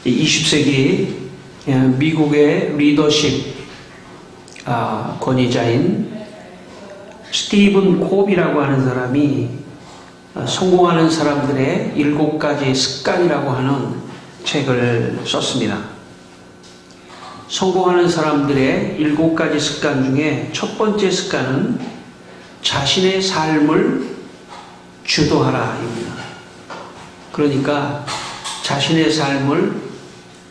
20세기 미국의 리더십 권위자인 스티븐 콥이라고 하는 사람이 성공하는 사람들의 7가지 습관이라고 하는 책을 썼습니다. 성공하는 사람들의 7가지 습관 중에 첫 번째 습관은 자신의 삶을 주도하라입니다. 그러니까 자신의 삶을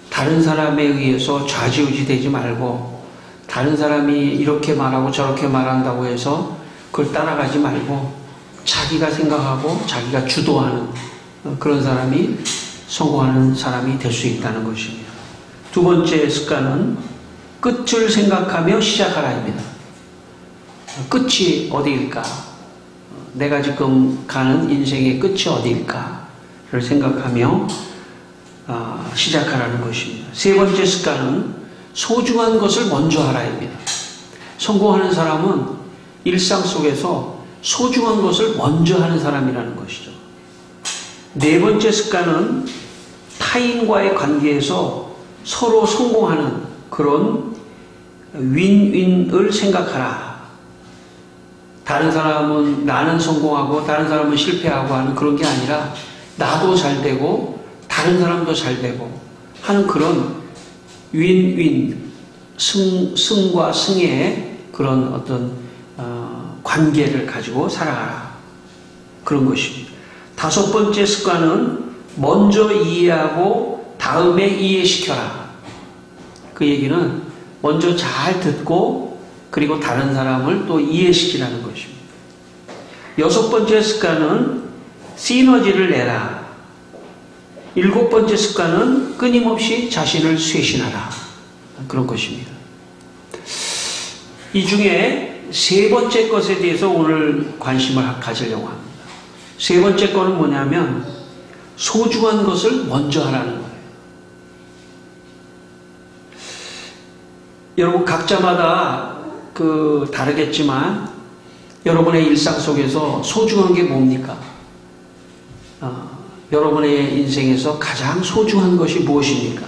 다른 사람에 의해서 좌지우지 되지 말고, 다른 사람이 이렇게 말하고 저렇게 말한다고 해서 그걸 따라가지 말고 자기가 생각하고 자기가 주도하는 그런 사람이 성공하는 사람이 될 수 있다는 것입니다. 두 번째 습관은 끝을 생각하며 시작하라입니다. 끝이 어디일까? 내가 지금 가는 인생의 끝이 어디일까를 생각하며 시작하라는 것입니다. 세 번째 습관은 소중한 것을 먼저 하라입니다. 성공하는 사람은 일상 속에서 소중한 것을 먼저 하는 사람이라는 것이죠. 네 번째 습관은 타인과의 관계에서 서로 성공하는 그런 윈윈을 생각하라. 다른 사람은 나는 성공하고 다른 사람은 실패하고 하는 그런 게 아니라 나도 잘 되고 다른 사람도 잘 되고 하는 그런 윈윈, 승과 승의 그런 어떤 관계를 가지고 살아가라. 그런 것입니다. 다섯 번째 습관은 먼저 이해하고 다음에 이해시켜라. 그 얘기는 먼저 잘 듣고 그리고 다른 사람을 또 이해시키라는 것입니다. 여섯 번째 습관은 시너지를 내라. 일곱 번째 습관은 끊임없이 자신을 쇄신하라. 그런 것입니다. 이 중에 세 번째 것에 대해서 오늘 관심을 가지려고 합니다. 세 번째 거는 뭐냐면 소중한 것을 먼저 하라는 거예요. 여러분 각자마다 다르겠지만 여러분의 일상 속에서 소중한 게 뭡니까? 여러분의 인생에서 가장 소중한 것이 무엇입니까?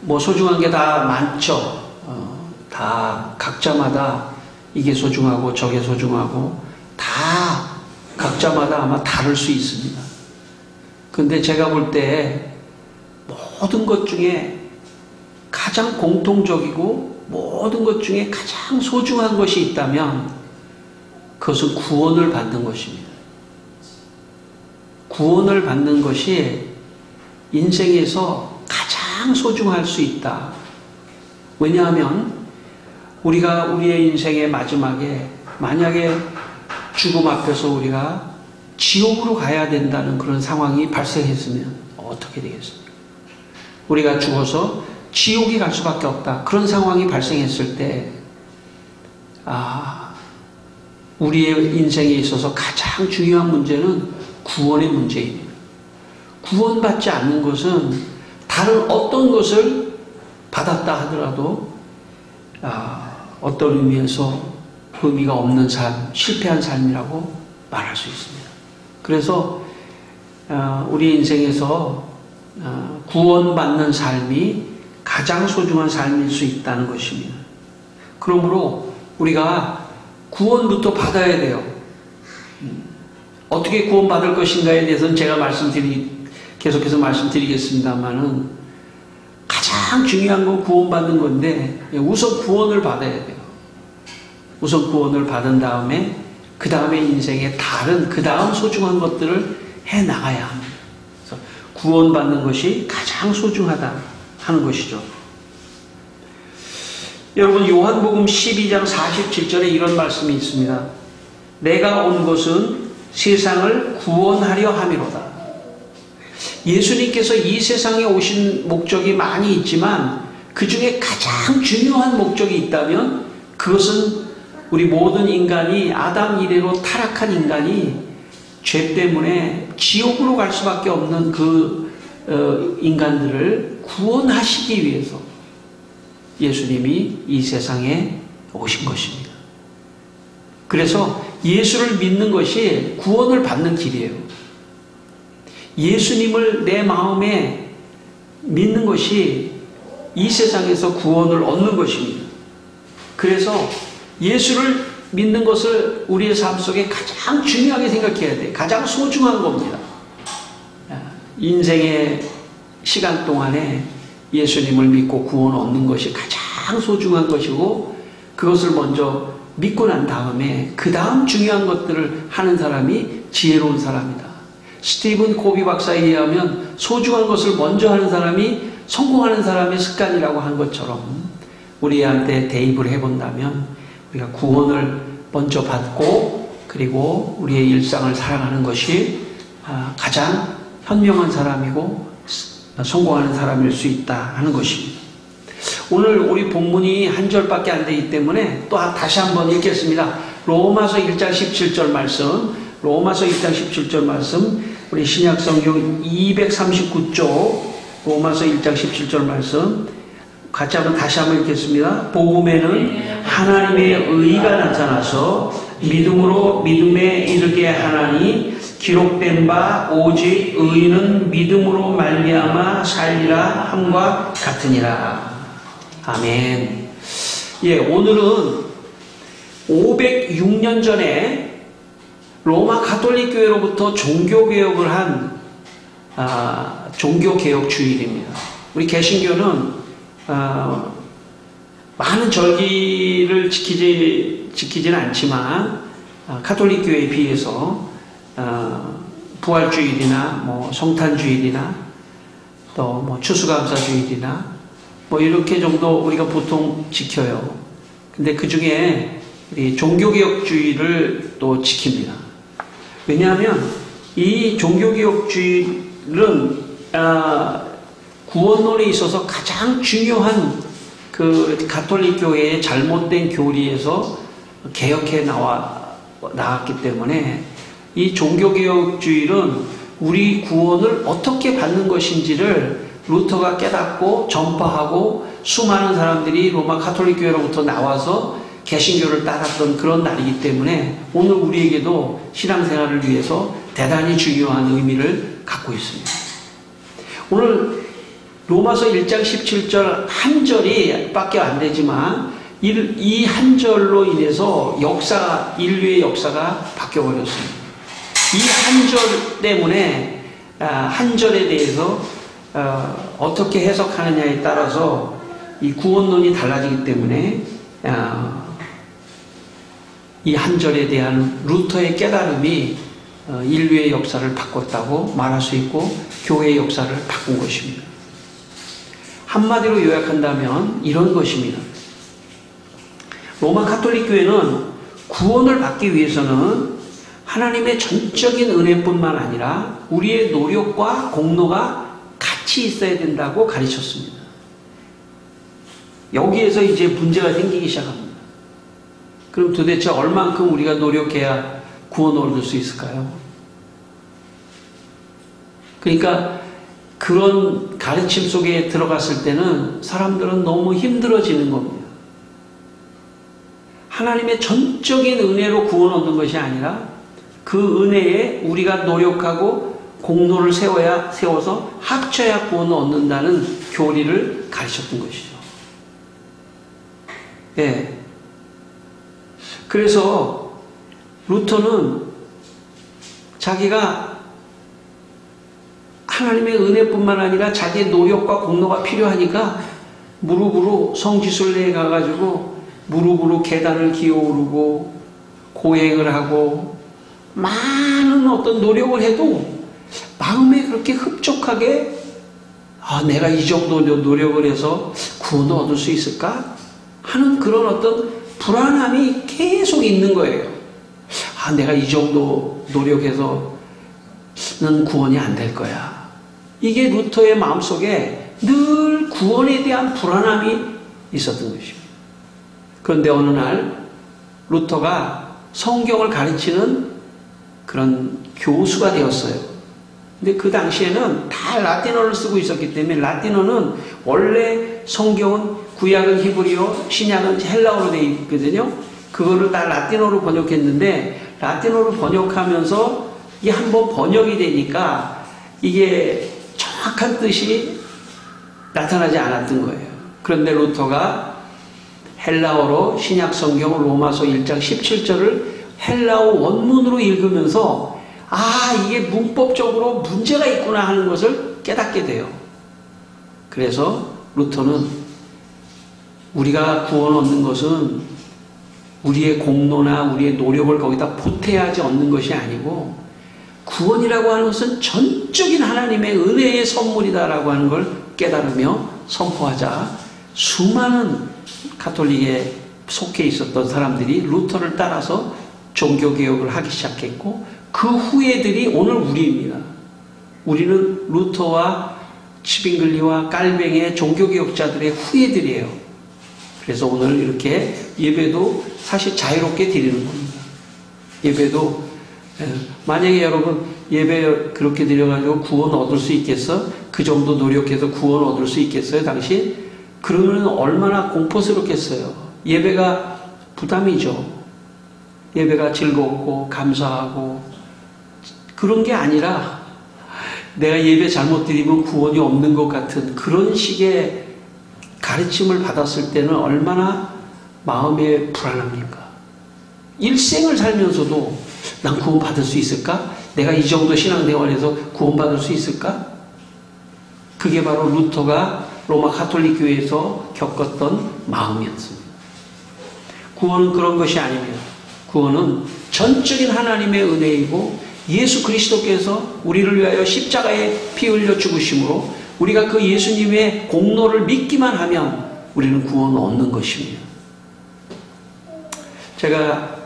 뭐 소중한 게 다 많죠. 다 각자마다 이게 소중하고 저게 소중하고 다 각자마다 아마 다를 수 있습니다. 근데 제가 볼 때 모든 것 중에 가장 공통적이고 모든 것 중에 가장 소중한 것이 있다면 그것은 구원을 받는 것입니다. 구원을 받는 것이 인생에서 가장 소중할 수 있다. 왜냐하면 우리가 우리의 인생의 마지막에 만약에 죽음 앞에서 우리가 지옥으로 가야 된다는 그런 상황이 발생했으면 어떻게 되겠습니까? 우리가 죽어서 지옥에 갈 수밖에 없다. 그런 상황이 발생했을 때 우리의 인생에 있어서 가장 중요한 문제는 구원의 문제입니다. 구원받지 않는 것은 다른 어떤 것을 받았다 하더라도 어떤 의미에서 의미가 없는 삶, 실패한 삶이라고 말할 수 있습니다. 그래서 우리 인생에서 구원받는 삶이 가장 소중한 삶일 수 있다는 것입니다. 그러므로 우리가 구원부터 받아야 돼요. 어떻게 구원받을 것인가에 대해서는 제가 계속해서 말씀드리겠습니다만은 가장 중요한 건 구원받는 건데 우선 구원을 받아야 돼요. 우선 구원을 받은 다음에 그 다음에 인생의 다른 그 다음 소중한 것들을 해나가야 합니다. 그래서 구원받는 것이 가장 소중하다 하는 것이죠. 여러분 요한복음 12장 47절에 이런 말씀이 있습니다. 내가 온 것은 세상을 구원하려 함이로다. 예수님께서 이 세상에 오신 목적이 많이 있지만 그 중에 가장 중요한 목적이 있다면 그것은 우리 모든 인간이 아담 이래로 타락한 인간이 죄 때문에 지옥으로 갈 수밖에 없는 그 인간들을 구원하시기 위해서 예수님이 이 세상에 오신 것입니다. 그래서 예수를 믿는 것이 구원을 받는 길이에요. 예수님을 내 마음에 믿는 것이 이 세상에서 구원을 얻는 것입니다. 그래서 예수를 믿는 것을 우리의 삶 속에 가장 중요하게 생각해야 돼. 가장 소중한 겁니다. 인생의 시간 동안에 예수님을 믿고 구원 얻는 것이 가장 소중한 것이고, 그것을 먼저 믿고 난 다음에 그 다음 중요한 것들을 하는 사람이 지혜로운 사람이다. 스티븐 코비 박사에 의하면 소중한 것을 먼저 하는 사람이 성공하는 사람의 습관이라고 한 것처럼, 우리한테 대입을 해본다면 우리가 구원을 먼저 받고 그리고 우리의 일상을 살아가는 것이 가장 현명한 사람이고 성공하는 사람일 수 있다 하는 것입니다. 오늘 우리 본문이 한 절밖에 안 되기 때문에 또 다시 한번 읽겠습니다. 로마서 1장 17절 말씀, 로마서 1장 17절 말씀, 우리 신약성경 239쪽 로마서 1장 17절 말씀 같이 한번 다시 한번 읽겠습니다. 복음에는 하나님의 의가 나타나서 믿음으로 믿음에 이르게 하나니 기록된 바 오직 의인은 믿음으로 말미암아 살리라 함과 같으니라. 아멘. 예, 오늘은 506년 전에 로마 가톨릭 교회로부터 종교개혁을 한 종교개혁 주일입니다. 우리 개신교는 많은 절기를 지키지는 않지만 가톨릭 교회에 비해서 부활주일이나 뭐 성탄주일이나 또 뭐 추수감사주일이나 뭐 이렇게 정도 우리가 보통 지켜요. 근데 그 중에 우리 종교개혁주의를 또 지킵니다. 왜냐하면 이 종교개혁주의는 구원론에 있어서 가장 중요한 그 가톨릭 교회의 잘못된 교리에서 개혁해 나왔기 때문에 이 종교개혁주의는 우리 구원을 어떻게 받는 것인지를 루터가 깨닫고 전파하고 수많은 사람들이 로마 가톨릭 교회로부터 나와서 개신교를 따랐던 그런 날이기 때문에 오늘 우리에게도 신앙생활을 위해서 대단히 중요한 의미를 갖고 있습니다. 오늘 로마서 1장 17절 한 절이 밖에 안 되지만 이 한 절로 인해서 인류의 역사가 바뀌어버렸습니다. 이 한 절 때문에 한 절에 대해서 어떻게 해석하느냐에 따라서 이 구원론이 달라지기 때문에 이 한 절에 대한 루터의 깨달음이 인류의 역사를 바꿨다고 말할 수 있고 교회의 역사를 바꾼 것입니다. 한마디로 요약한다면 이런 것입니다. 로마 가톨릭 교회는 구원을 받기 위해서는 하나님의 전적인 은혜뿐만 아니라 우리의 노력과 공로가 같이 있어야 된다고 가르쳤습니다. 여기에서 이제 문제가 생기기 시작합니다. 그럼 도대체 얼만큼 우리가 노력해야 구원을 얻을 수 있을까요? 그러니까 그런 가르침 속에 들어갔을 때는 사람들은 너무 힘들어지는 겁니다. 하나님의 전적인 은혜로 구원 얻는 것이 아니라 그 은혜에 우리가 노력하고 공로를 세워서 합쳐야 구원을 얻는다는 교리를 가르쳤던 것이죠. 예. 그래서 루터는 자기가 하나님의 은혜뿐만 아니라 자기의 노력과 공로가 필요하니까 무릎으로 성지순례에 가가지고 무릎으로 계단을 기어오르고 고행을 하고 많은 어떤 노력을 해도 마음에 그렇게 흡족하게 내가 이 정도 노력을 해서 구원을 얻을 수 있을까? 하는 그런 어떤 불안함이 계속 있는 거예요. 내가 이 정도 노력해서는 구원이 안 될 거야. 이게 루터의 마음속에 늘 구원에 대한 불안함이 있었던 것입니다. 그런데 어느 날 루터가 성경을 가르치는 그런 교수가 되었어요. 근데 그 당시에는 다 라틴어를 쓰고 있었기 때문에 라틴어는 원래 성경은 구약은 히브리어, 신약은 헬라어로 되어 있거든요. 그거를 다 라틴어로 번역했는데 라틴어로 번역하면서 이게 한번 번역이 되니까 이게 정확한 뜻이 나타나지 않았던 거예요. 그런데 루터가 헬라어로 신약 성경 로마서 1장 17절을 헬라어 원문으로 읽으면서 이게 문법적으로 문제가 있구나 하는 것을 깨닫게 돼요. 그래서 루터는 우리가 구원 얻는 것은 우리의 공로나 우리의 노력을 거기다 보태야지 얻는 것이 아니고 구원이라고 하는 것은 전적인 하나님의 은혜의 선물이다라고 하는 걸 깨달으며 선포하자 수많은 가톨릭에 속해 있었던 사람들이 루터를 따라서 종교개혁을 하기 시작했고 그 후예들이 오늘 우리입니다. 우리는 루터와 치빙글리와 깔뱅의 종교개혁자들의 후예들이에요. 그래서 오늘 이렇게 예배도 사실 자유롭게 드리는 겁니다. 예배도 만약에 여러분 예배 그렇게 드려가지고 구원 얻을 수 있겠어? 그 정도 노력해서 구원 얻을 수 있겠어요? 당신? 그러면 얼마나 공포스럽겠어요. 예배가 부담이죠. 예배가 즐겁고 감사하고 그런 게 아니라 내가 예배 잘못 드리면 구원이 없는 것 같은 그런 식의 가르침을 받았을 때는 얼마나 마음에 불안합니까? 일생을 살면서도 난 구원 받을 수 있을까? 내가 이 정도 신앙생활에서 구원 받을 수 있을까? 그게 바로 루터가 로마 가톨릭 교회에서 겪었던 마음이었습니다. 구원은 그런 것이 아닙니다. 구원은 전적인 하나님의 은혜이고 예수 그리스도께서 우리를 위하여 십자가에 피 흘려 죽으심으로 우리가 그 예수님의 공로를 믿기만 하면 우리는 구원을 얻는 것입니다. 제가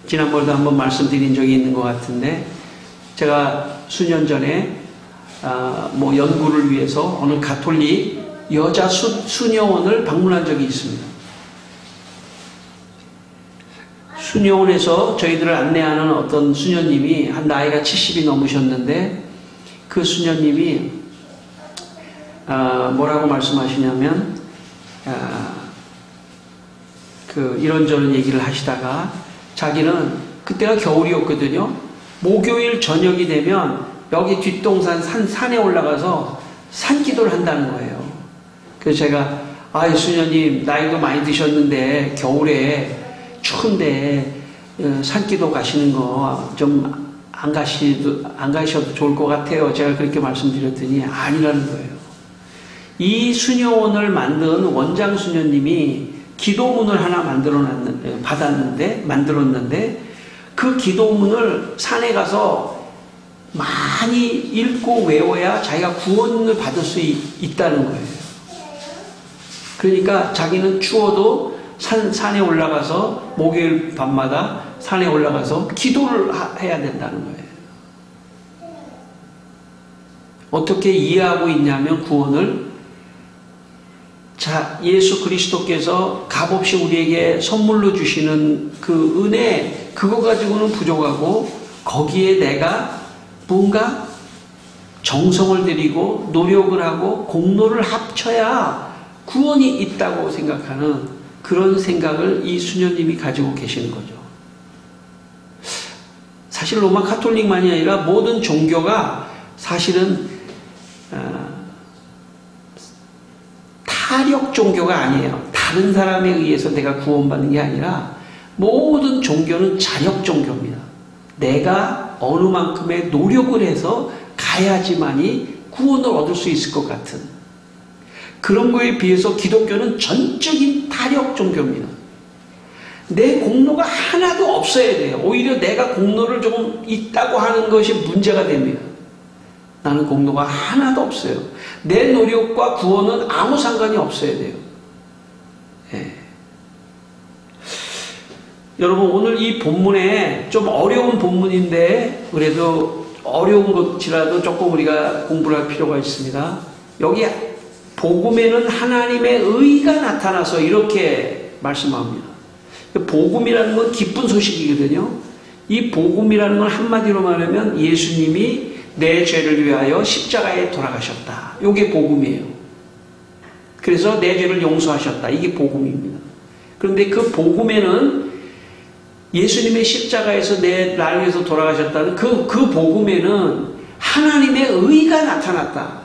지난번에도 한번 말씀드린 적이 있는 것 같은데 제가 수년 전에 연구를 위해서 어느 가톨릭 여자 수녀원을 방문한 적이 있습니다. 수녀원에서 저희들을 안내하는 어떤 수녀님이 한 나이가 70이 넘으셨는데 그 수녀님이 뭐라고 말씀하시냐면 이런저런 얘기를 하시다가 자기는 그때가 겨울이었거든요. 목요일 저녁이 되면 여기 뒷동산 산에 올라가서 산기도를 한다는 거예요. 그래서 제가 수녀님 나이도 많이 드셨는데 겨울에 추운데 산기도 가시는 거 좀 안 가셔도 좋을 것 같아요. 제가 그렇게 말씀드렸더니 아니라는 거예요. 이 수녀원을 만든 원장 수녀님이 기도문을 하나 만들었는데 그 기도문을 산에 가서 많이 읽고 외워야 자기가 구원을 받을 수 있다는 거예요. 그러니까 자기는 추워도 산에 올라가서 목요일 밤마다 산에 올라가서 기도를 해야 된다는 거예요. 어떻게 이해하고 있냐면 구원을 예수 그리스도께서 값없이 우리에게 선물로 주시는 그 은혜 그거 가지고는 부족하고 거기에 내가 뭔가 정성을 들이고 노력을 하고 공로를 합쳐야 구원이 있다고 생각하는 그런 생각을 이 수녀님이 가지고 계시는 거죠. 사실 로마 가톨릭만이 아니라 모든 종교가 사실은 타력 종교가 아니에요. 다른 사람에 의해서 내가 구원받는 게 아니라 모든 종교는 자력 종교입니다. 내가 어느 만큼의 노력을 해서 가야지만이 구원을 얻을 수 있을 것 같은 그런 거에 비해서 기독교는 전적인 타력 종교입니다. 내 공로가 하나도 없어야 돼요. 오히려 내가 공로를 조금 있다고 하는 것이 문제가 됩니다. 나는 공로가 하나도 없어요. 내 노력과 구원은 아무 상관이 없어야 돼요. 여러분 오늘 이 본문에 좀 어려운 본문인데 그래도 어려운 것이라도 조금 우리가 공부를 할 필요가 있습니다. 여기 복음에는 하나님의 의가 나타나서 이렇게 말씀합니다. 복음이라는 건 기쁜 소식이거든요. 이 복음이라는 건 한마디로 말하면 예수님이 내 죄를 위하여 십자가에 돌아가셨다. 이게 복음이에요. 그래서 내 죄를 용서하셨다. 이게 복음입니다. 그런데 그 복음에는 예수님의 십자가에서 나를 위해서 돌아가셨다는 그 복음에는 하나님의 의가 나타났다.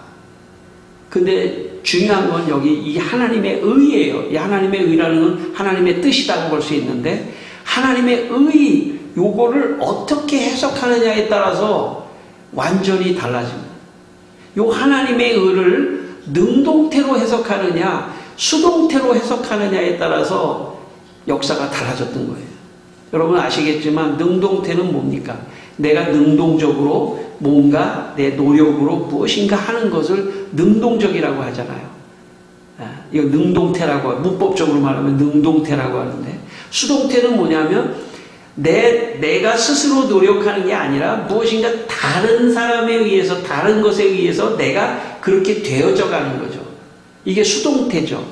근데 중요한 건 여기 이 하나님의 의예요. 이 하나님의 의라는 건 하나님의 뜻이라고 볼 수 있는데, 하나님의 의, 요거를 어떻게 해석하느냐에 따라서 완전히 달라집니다. 요 하나님의 의를 능동태로 해석하느냐, 수동태로 해석하느냐에 따라서 역사가 달라졌던 거예요. 여러분 아시겠지만 능동태는 뭡니까? 내가 능동적으로 뭔가 내 노력으로 무엇인가 하는 것을 능동적이라고 하잖아요. 이거 능동태라고, 문법적으로 말하면 능동태라고 하는데, 수동태는 뭐냐면 내가 스스로 노력하는 게 아니라 무엇인가 다른 사람에 의해서, 다른 것에 의해서 내가 그렇게 되어져 가는 거죠. 이게 수동태죠.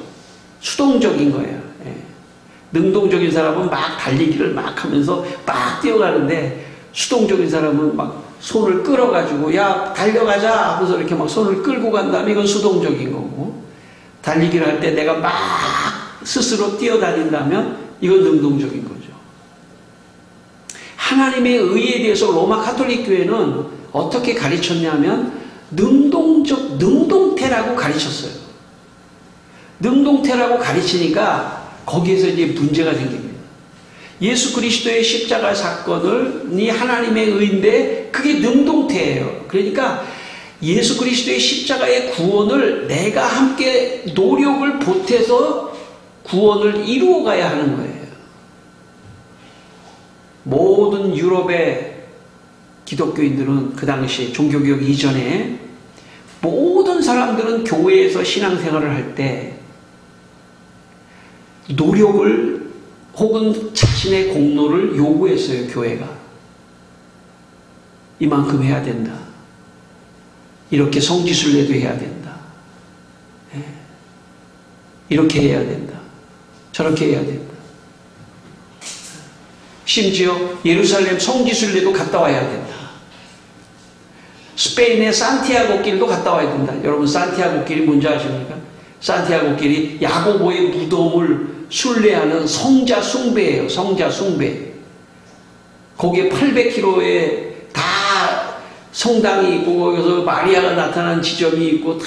수동적인 거예요. 능동적인 사람은 막 달리기를 막 하면서 막 뛰어가는데, 수동적인 사람은 막 손을 끌어가지고 야 달려가자 하면서 이렇게 막 손을 끌고 간 다음에 이건 수동적인 거고, 달리기를 할 때 내가 막 스스로 뛰어다닌다면 이건 능동적인 거죠. 하나님의 의에 대해서 로마 가톨릭 교회는 어떻게 가르쳤냐면 능동태라고 가르쳤어요. 능동태라고 가르치니까 거기에서 이제 문제가 생깁니다. 예수 그리스도의 십자가 사건이 하나님의 의인데 그게 능동태예요. 그러니까 예수 그리스도의 십자가의 구원을 내가 함께 노력을 보태서 구원을 이루어가야 하는 거예요. 모든 유럽의 기독교인들은 그 당시 종교개혁 이전에 모든 사람들은 교회에서 신앙생활을 할 때 노력을 혹은 자신의 공로를 요구했어요. 교회가 이만큼 해야 된다, 이렇게 성지순례도 해야 된다, 이렇게 해야 된다, 저렇게 해야 된다. 심지어 예루살렘 성지순례도 갔다 와야 된다. 스페인의 산티아고 길도 갔다 와야 된다. 여러분 산티아고 길이 뭔지 아십니까? 산티아고 길이 야고보의 무덤을 순례하는 성자 숭배예요. 성자 숭배. 거기에 800km에 다 성당이 있고 거기서 마리아가 나타난 지점이 있고 다.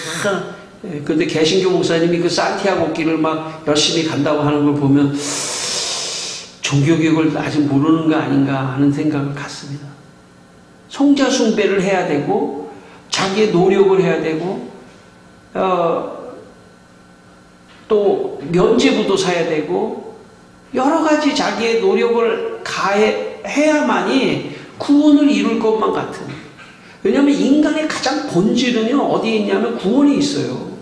근데 개신교 목사님이 그 산티아고 길을 막 열심히 간다고 하는 걸 보면 종교교육을 아직 모르는 거 아닌가 하는 생각을 갖습니다. 성자 숭배를 해야 되고 자기의 노력을 해야 되고 또 면죄부도 사야 되고 여러 가지 자기의 노력을 해야만이 구원을 이룰 것만 같은. 왜냐하면 인간의 가장 본질은요 어디에 있냐면 구원이 있어요.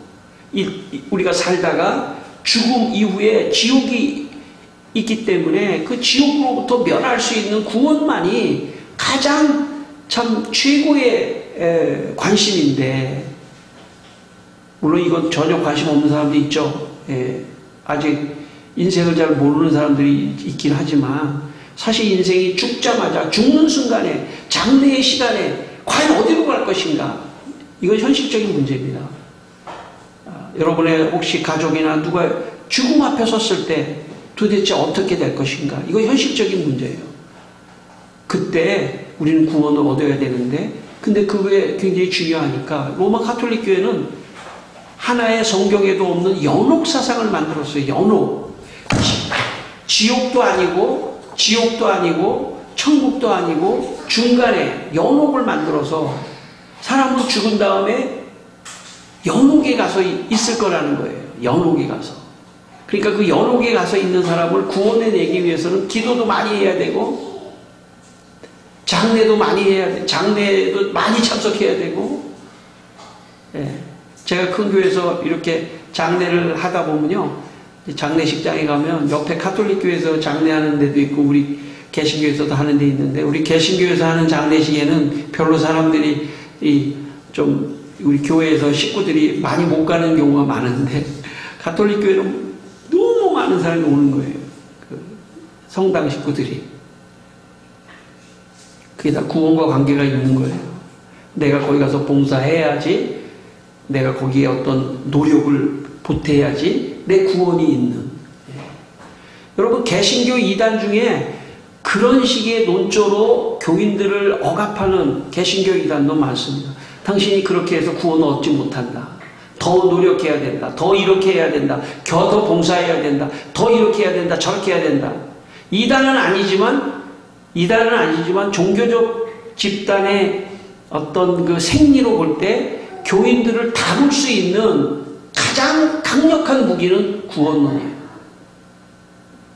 우리가 살다가 죽음 이후에 지옥이 있기 때문에 그 지옥으로부터 면할 수 있는 구원만이 가장 참 최고의 관심인데, 물론 이건 전혀 관심 없는 사람도 있죠. 아직 인생을 잘 모르는 사람들이 있긴 하지만 사실 인생이 죽는 순간에 장래의 시간에 과연 어디로 갈 것인가, 이건 현실적인 문제입니다. 여러분의 혹시 가족이나 누가 죽음 앞에 섰을 때 도대체 어떻게 될 것인가, 이거 현실적인 문제예요. 그때 우리는 구원을 얻어야 되는데, 근데 그게 굉장히 중요하니까 로마 가톨릭 교회는 하나의 성경에도 없는 연옥 사상을 만들었어요. 연옥. 지옥도 아니고 천국도 아니고 중간에 연옥을 만들어서 사람은 죽은 다음에 연옥에 가서 있을 거라는 거예요. 연옥에 가서. 그러니까 그 연옥에 가서 있는 사람을 구원해내기 위해서는 기도도 많이 해야 되고 장례도 많이 해야 돼. 장례도 많이 참석해야 되고. 제가 큰 교회에서 이렇게 장례를 하다 보면요, 장례식장에 가면 옆에 가톨릭 교회에서 장례하는 데도 있고 우리 개신교에서도 하는 데 있는데, 우리 개신교에서 하는 장례식에는 별로 사람들이 우리 교회에서 식구들이 많이 못 가는 경우가 많은데, 가톨릭 교회는 너무 많은 사람이 오는 거예요. 그 성당 식구들이. 그게 다 구원과 관계가 있는 거예요. 내가 거기 가서 봉사해야지, 내가 거기에 어떤 노력을 보태야지 내 구원이 있는. 여러분 개신교 이단 중에 그런 식의 논조로 교인들을 억압하는 개신교이단도 많습니다. 당신이 그렇게 해서 구원을 얻지 못한다. 더 노력해야 된다. 더 이렇게 해야 된다. 더 봉사해야 된다. 더 이렇게 해야 된다. 저렇게 해야 된다. 이단은 아니지만 종교적 집단의 어떤 그 생리로 볼 때 교인들을 다룰 수 있는 가장 강력한 무기는 구원론이에요.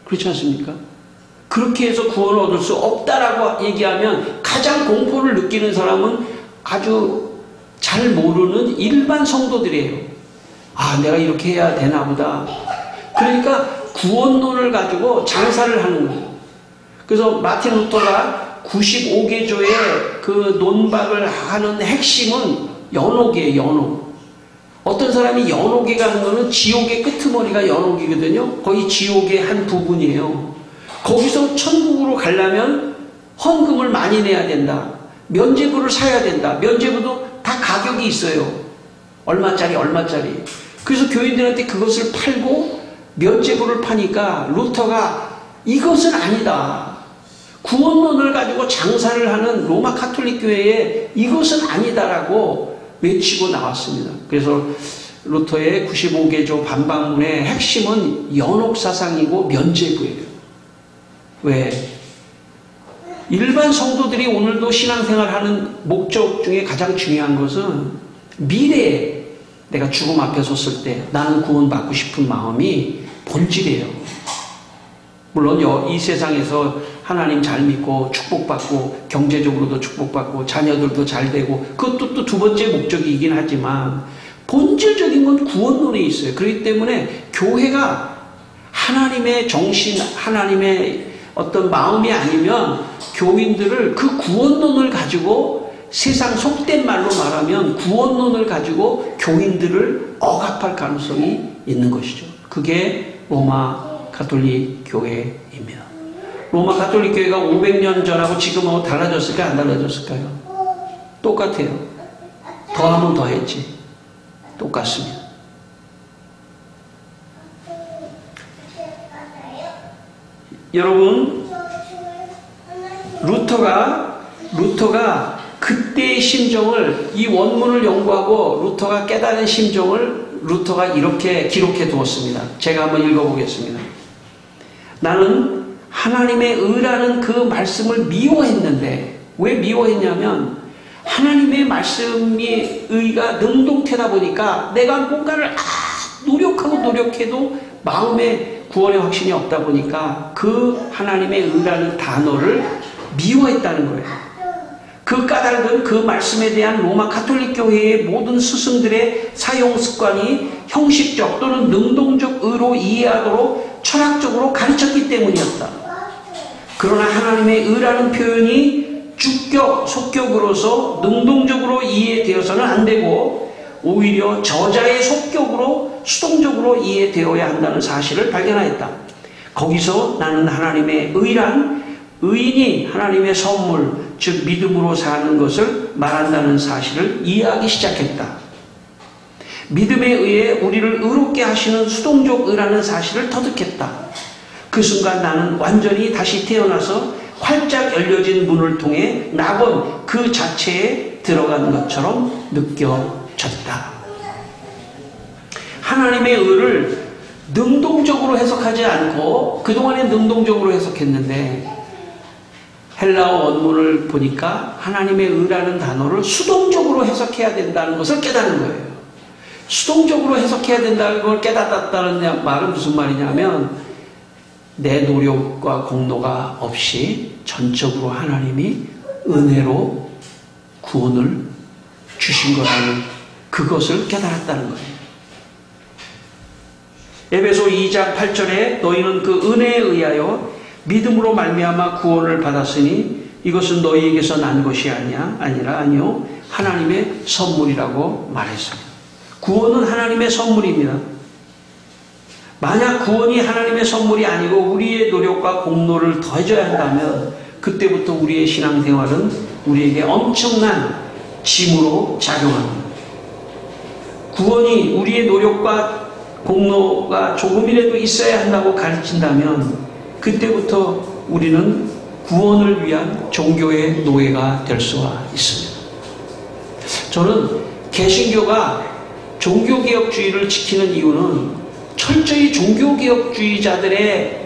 그렇지 않습니까? 그렇게 해서 구원을 얻을 수 없다라고 얘기하면 가장 공포를 느끼는 사람은 아주 잘 모르는 일반 성도들이에요. 아, 내가 이렇게 해야 되나 보다. 그러니까 구원론을 가지고 장사를 하는 거예요. 그래서 마틴 루터가 95개조의 그 논박을 하는 핵심은 연옥이에요. 연옥. 어떤 사람이 연옥에 가는 거는 지옥의 끄트머리가 연옥이거든요. 거의 지옥의 한 부분이에요. 거기서 천국으로 가려면 헌금을 많이 내야 된다. 면죄부를 사야 된다. 면죄부도 다 가격이 있어요. 얼마짜리. 그래서 교인들한테 그것을 팔고 면죄부를 파니까 루터가 이것은 아니다. 구원론을 가지고 장사를 하는 로마 카톨릭 교회에 이것은 아니다라고 외치고 나왔습니다. 그래서 루터의 95개조 반박문의 핵심은 연옥사상이고 면죄부예요. 왜? 일반 성도들이 오늘도 신앙생활하는 목적 중에 가장 중요한 것은 미래에 내가 죽음 앞에 섰을 때 나는 구원받고 싶은 마음이 본질이에요. 물론 이 세상에서 하나님 잘 믿고 축복받고 경제적으로도 축복받고 자녀들도 잘 되고 그것도 또 두 번째 목적이긴 하지만 본질적인 건 구원론에 있어요. 그렇기 때문에 교회가 하나님의 정신, 하나님의 어떤 마음이 아니면 교인들을 그 구원론을 가지고 세상 속된 말로 말하면 구원론을 가지고 교인들을 억압할 가능성이 있는 것이죠. 그게 로마 가톨릭 교회입니다. 로마 가톨릭 교회가 500년 전하고 지금하고 달라졌을까요? 안 달라졌을까요? 똑같아요. 더하면 더했지. 똑같습니다. 여러분, 루터가 그때의 심정을, 이 원문을 연구하고 루터가 깨달은 심정을 루터가 이렇게 기록해 두었습니다. 제가 한번 읽어보겠습니다. 나는 하나님의 의라는 그 말씀을 미워했는데, 왜 미워했냐면 하나님의 말씀의 의가 능동태다 보니까 내가 뭔가를 노력해도 마음에 구원의 확신이 없다 보니까 그 하나님의 의라는 단어를 미워했다는 거예요. 그 까닭은 그 말씀에 대한 로마 가톨릭 교회의 모든 스승들의 사용 습관이 형식적 또는 능동적 의로 이해하도록 철학적으로 가르쳤기 때문이었다. 그러나 하나님의 의라는 표현이 주격, 속격으로서 능동적으로 이해되어서는 안 되고 오히려 저자의 속격으로 수동적으로 이해되어야 한다는 사실을 발견하였다. 거기서 나는 하나님의 의란 의인이 하나님의 선물, 즉 믿음으로 사는 것을 말한다는 사실을 이해하기 시작했다. 믿음에 의해 우리를 의롭게 하시는 수동적 의라는 사실을 터득했다. 그 순간 나는 완전히 다시 태어나서 활짝 열려진 문을 통해 낙원 그 자체에 들어간 것처럼 느껴졌다. 하나님의 의를 능동적으로 해석하지 않고 그동안에 능동적으로 해석했는데 헬라어 원문을 보니까 하나님의 의라는 단어를 수동적으로 해석해야 된다는 것을 깨닫는 거예요. 수동적으로 해석해야 된다는 걸 깨닫았다는 말은 무슨 말이냐면 내 노력과 공로가 없이 전적으로 하나님이 은혜로 구원을 주신 거라는 그것을 깨달았다는 거예요. 에베소 2장 8절에 너희는 그 은혜에 의하여 믿음으로 말미암아 구원을 받았으니 이것은 너희에게서 난 것이 아니요 하나님의 선물이라고 말했습니다. 구원은 하나님의 선물입니다. 만약 구원이 하나님의 선물이 아니고 우리의 노력과 공로를 더해줘야 한다면 그때부터 우리의 신앙생활은 우리에게 엄청난 짐으로 작용합니다. 구원이 우리의 노력과 공로가 조금이라도 있어야 한다고 가르친다면 그때부터 우리는 구원을 위한 종교의 노예가 될 수가 있습니다. 저는 개신교가 종교개혁주의를 지키는 이유는 철저히 종교개혁주의자들의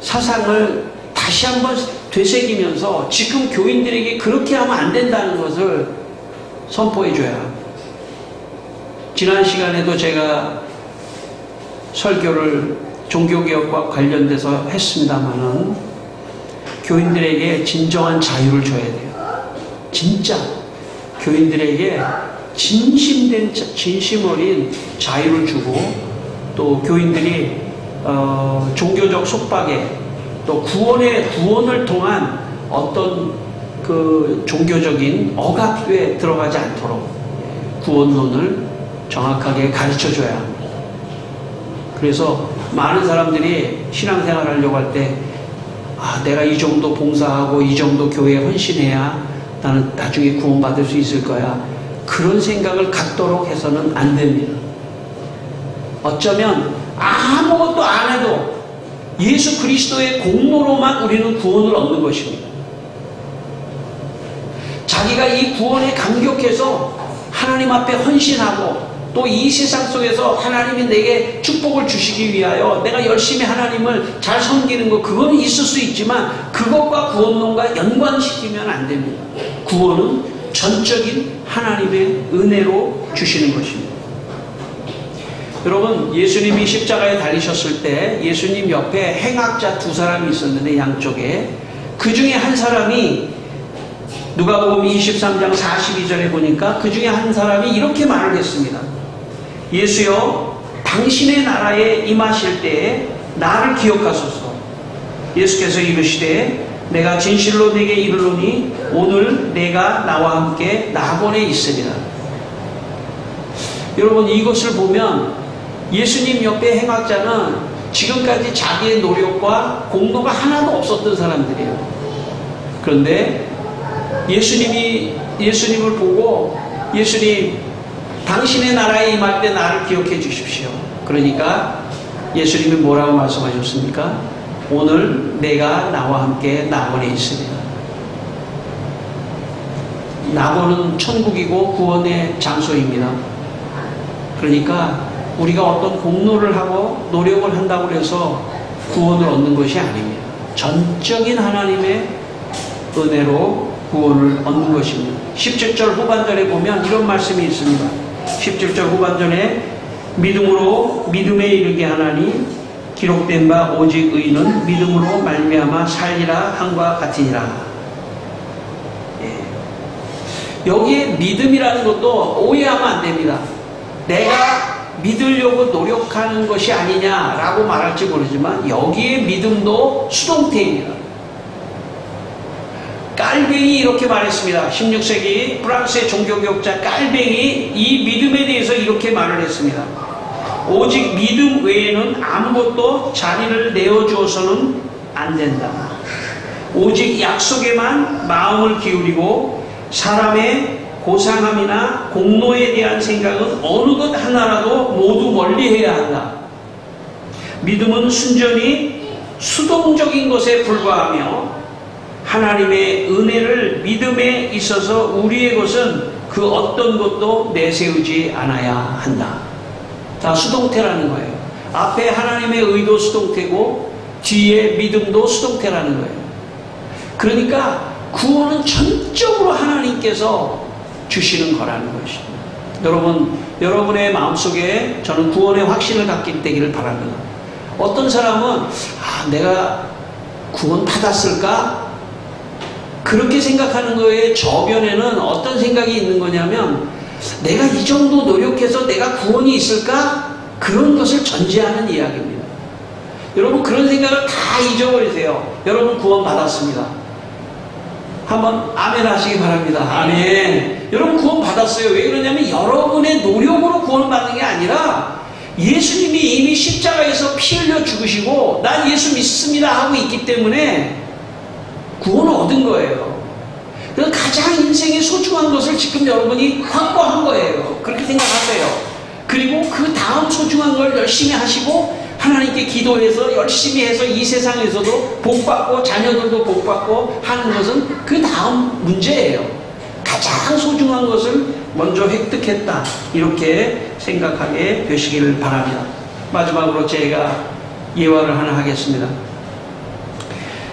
사상을 다시 한번 되새기면서 지금 교인들에게 그렇게 하면 안 된다는 것을 선포해 줘야 합니다. 지난 시간에도 제가 설교를 종교개혁과 관련돼서 했습니다마는 교인들에게 진정한 자유를 줘야 돼요. 진짜 교인들에게 진심 어린 자유를 주고, 또 교인들이 종교적 속박에 또 구원을 통한 어떤 그 종교적인 억압에 들어가지 않도록 구원론을 정확하게 가르쳐 줘야 합니다. 그래서 많은 사람들이 신앙생활 하려고 할 때 내가 이 정도 봉사하고 이 정도 교회에 헌신해야 나는 나중에 구원받을 수 있을 거야, 그런 생각을 갖도록 해서는 안 됩니다. 어쩌면 아무것도 안 해도 예수 그리스도의 공로로만 우리는 구원을 얻는 것입니다. 자기가 이 구원에 감격해서 하나님 앞에 헌신하고, 또 이 세상 속에서 하나님이 내게 축복을 주시기 위하여 내가 열심히 하나님을 잘 섬기는 것, 그거는 있을 수 있지만 그것과 구원론과 연관시키면 안 됩니다. 구원은 전적인 하나님의 은혜로 주시는 것입니다. 여러분, 예수님이 십자가에 달리셨을 때 예수님 옆에 행악자 두 사람이 있었는데, 양쪽에 그 중에 한 사람이 누가복음 23장 42절에 보니까 그 중에 한 사람이 이렇게 말을 했습니다. 예수여, 당신의 나라에 임하실 때에 나를 기억하소서. 예수께서 이르시되 내가 진실로 네게 이르노니 오늘 내가 나와 함께 낙원에 있으리라. 여러분, 이것을 보면 예수님 옆에 행악자는 지금까지 자기의 노력과 공로가 하나도 없었던 사람들이에요. 그런데 예수님을 보고, 예수님 당신의 나라에 임할 때 나를 기억해 주십시오. 그러니까 예수님이 뭐라고 말씀하셨습니까? 오늘 내가 나와 함께 낙원에 있으리라. 낙원은 천국이고 구원의 장소입니다. 그러니까 우리가 어떤 공로를 하고 노력을 한다고 해서 구원을 얻는 것이 아닙니다. 전적인 하나님의 은혜로 구원을 얻는 것입니다. 17절 후반절에 보면 이런 말씀이 있습니다. 17절 후반절에 믿음으로 믿음에 이르게 하나니 기록된 바 오직 의인은 믿음으로 말미암아 살리라 함과 같으니라. 여기에 믿음이라는 것도 오해하면 안 됩니다. 내가 믿으려고 노력하는 것이 아니냐라고 말할지 모르지만 여기에 믿음도 수동태입니다. 깔뱅이 이렇게 말했습니다. 16세기 프랑스의 종교개혁자 깔뱅이 이 믿음에 대해서 이렇게 말을 했습니다. 오직 믿음 외에는 아무것도 자리를 내어주어서는 안 된다. 오직 약속에만 마음을 기울이고 사람의 고상함이나 공로에 대한 생각은 어느 것 하나라도 모두 멀리해야 한다. 믿음은 순전히 수동적인 것에 불과하며 하나님의 은혜를 믿음에 있어서 우리의 것은 그 어떤 것도 내세우지 않아야 한다. 다 수동태라는 거예요. 앞에 하나님의 의도 수동태고 뒤에 믿음도 수동태라는 거예요. 그러니까 구원은 전적으로 하나님께서 주시는 거라는 것입니다. 여러분, 여러분의 마음속에 저는 구원의 확신을 갖게 되기를 바랍니다. 어떤 사람은 내가 구원 받았을까? 그렇게 생각하는 거에 저변에는 어떤 생각이 있는 거냐면 내가 이 정도 노력해서 내가 구원이 있을까? 그런 것을 전제하는 이야기입니다. 여러분, 그런 생각을 다 잊어버리세요. 여러분 구원 받았습니다. 한번 아멘 하시기 바랍니다. 아멘. 여러분 구원 받았어요. 왜 그러냐면 여러분의 노력으로 구원을 받는 게 아니라 예수님이 이미 십자가에서 피 흘려 죽으시고 난 예수 믿습니다 하고 있기 때문에 구원을 얻은 거예요. 그래서 가장 인생에 소중한 것을 지금 여러분이 확보한 거예요. 그렇게 생각하세요. 그리고 그 다음 소중한 걸 열심히 하시고 하나님께 기도해서 열심히 해서 이 세상에서도 복받고 자녀들도 복받고 하는 것은 그 다음 문제예요. 가장 소중한 것을 먼저 획득했다, 이렇게 생각하게 되시기를 바랍니다. 마지막으로 제가 예화를 하나 하겠습니다.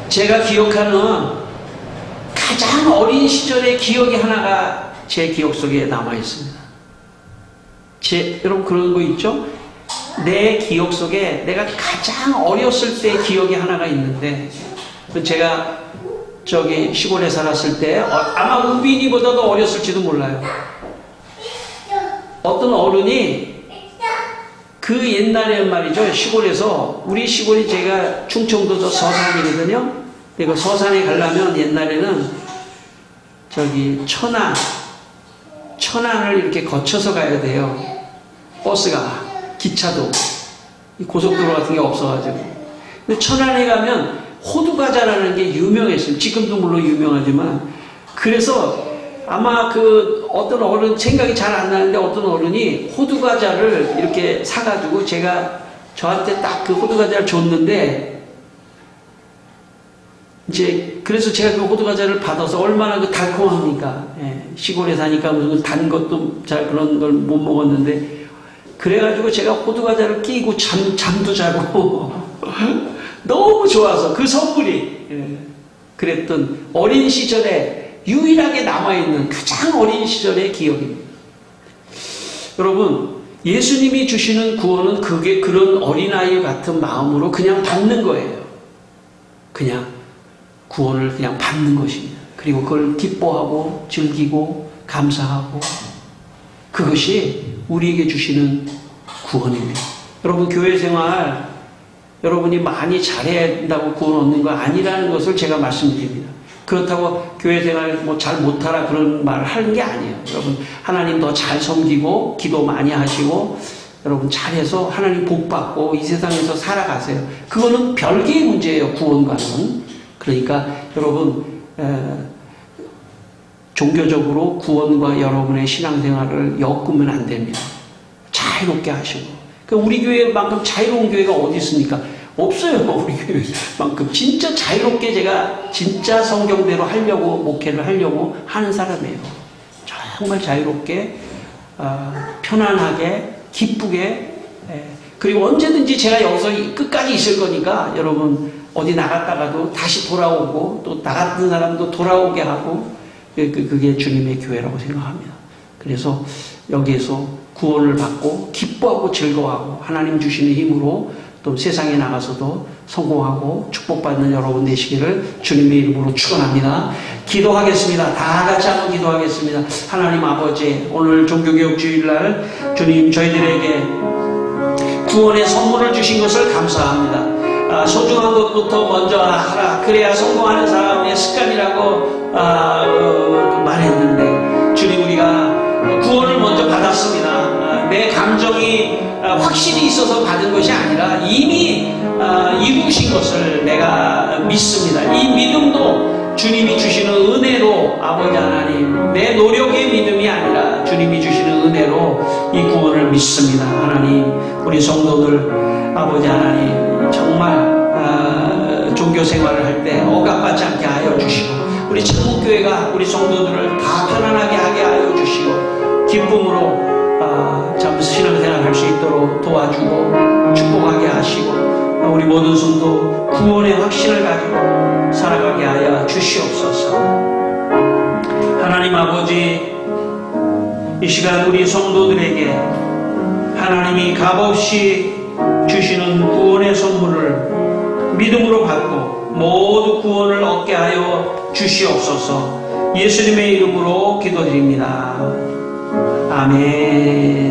제가 기억하는 가장 어린 시절의 기억이 하나가 제 기억 속에 남아 있습니다. 여러분 그런 거 있죠? 내 기억 속에 내가 가장 어렸을 때의 기억이 하나가 있는데, 제가 저기 시골에 살았을 때 아마 우빈이보다도 어렸을지도 몰라요. 어떤 어른이 그 옛날에 말이죠, 시골에서, 우리 시골이 제가 충청도 저 서산이거든요. 그리고 서산에 가려면 옛날에는 저기 천안을 이렇게 거쳐서 가야 돼요. 버스가, 기차도, 고속도로 같은 게 없어가지고. 근데 천안에 가면 호두과자라는 게 유명했어요. 지금도 물론 유명하지만. 그래서 아마 그 어떤 어른, 생각이 잘 안 나는데 어떤 어른이 호두과자를 이렇게 사가지고 저한테 딱 그 호두과자를 줬는데, 이제 그래서 제가 그 호두과자를 받아서 얼마나 그 달콤합니까? 예, 시골에 사니까 무슨 단 것도 잘 그런 걸 못 먹었는데, 그래가지고 제가 호두과자를 끼고 잠도 자고 너무 좋아서 그 선물이, 그랬던 어린 시절에 유일하게 남아있는 가장 어린 시절의 기억입니다. 여러분, 예수님이 주시는 구원은 그게 그런 어린아이 같은 마음으로 그냥 받는 거예요. 그냥 구원을 그냥 받는 것입니다. 그리고 그걸 기뻐하고 즐기고 감사하고, 그것이 우리에게 주시는 구원입니다. 여러분, 교회 생활 여러분이 많이 잘해야 한다고 구원 얻는 거 아니라는 것을 제가 말씀드립니다. 그렇다고 교회 생활 뭐 잘 못하라 그런 말을 하는 게 아니에요. 여러분, 하나님 더 잘 섬기고 기도 많이 하시고 여러분 잘해서 하나님 복 받고 이 세상에서 살아가세요. 그거는 별개의 문제예요, 구원과는. 그러니까 여러분, 종교적으로 구원과 여러분의 신앙생활을 엮으면 안 됩니다. 자유롭게 하시고. 우리 교회만큼 자유로운 교회가 어디 있습니까? 없어요. 우리 교회만큼 진짜 자유롭게 제가 진짜 성경대로 하려고, 목회를 하려고 하는 사람이에요. 정말 자유롭게, 편안하게, 기쁘게, 그리고 언제든지 제가 여기서 끝까지 있을 거니까 여러분 어디 나갔다가도 다시 돌아오고, 또 나갔던 사람도 돌아오게 하고, 그게 주님의 교회라고 생각합니다. 그래서 여기에서 구원을 받고 기뻐하고 즐거워하고 하나님 주시는 힘으로 또 세상에 나가서도 성공하고 축복받는 여러분 되시기를 주님의 이름으로 축원합니다. 기도하겠습니다. 다 같이 한번 기도하겠습니다. 하나님 아버지, 오늘 종교개혁 주일날 주님 저희들에게 구원의 선물을 주신 것을 감사합니다. 소중한 것부터 먼저 하라, 그래야 성공하는 사람의 습관이라고 말했는데, 주님, 우리가 구원을 먼저 받았습니다. 내 감정이 확신이 있어서 받은 것이 아니라 이미 이루신 것을 내가 믿습니다. 이 믿음도 주님이 주시는 은혜로, 아버지 하나님, 내 노력의 믿음이 아니라 주님이 주시는 은혜로 이 구원을 믿습니다. 하나님, 우리 성도들 아버지 하나님, 정말 종교생활을 할 때 억압받지 않게 하여 주시고, 우리 천국교회가 우리 성도들을 다 편안하게 하게 하여 주시고, 기쁨으로 참 신앙생활 할 수 있도록 도와주고 축복하게 하시고, 우리 모든 성도 구원의 확신을 가지고 살아가게 하여 주시옵소서. 하나님 아버지, 이 시간 우리 성도들에게 하나님이 값없이 주시는 구원의 선물을 믿음으로 받고 모두 구원을 얻게 하여 주시옵소서. 예수님의 이름으로 기도드립니다. 아멘.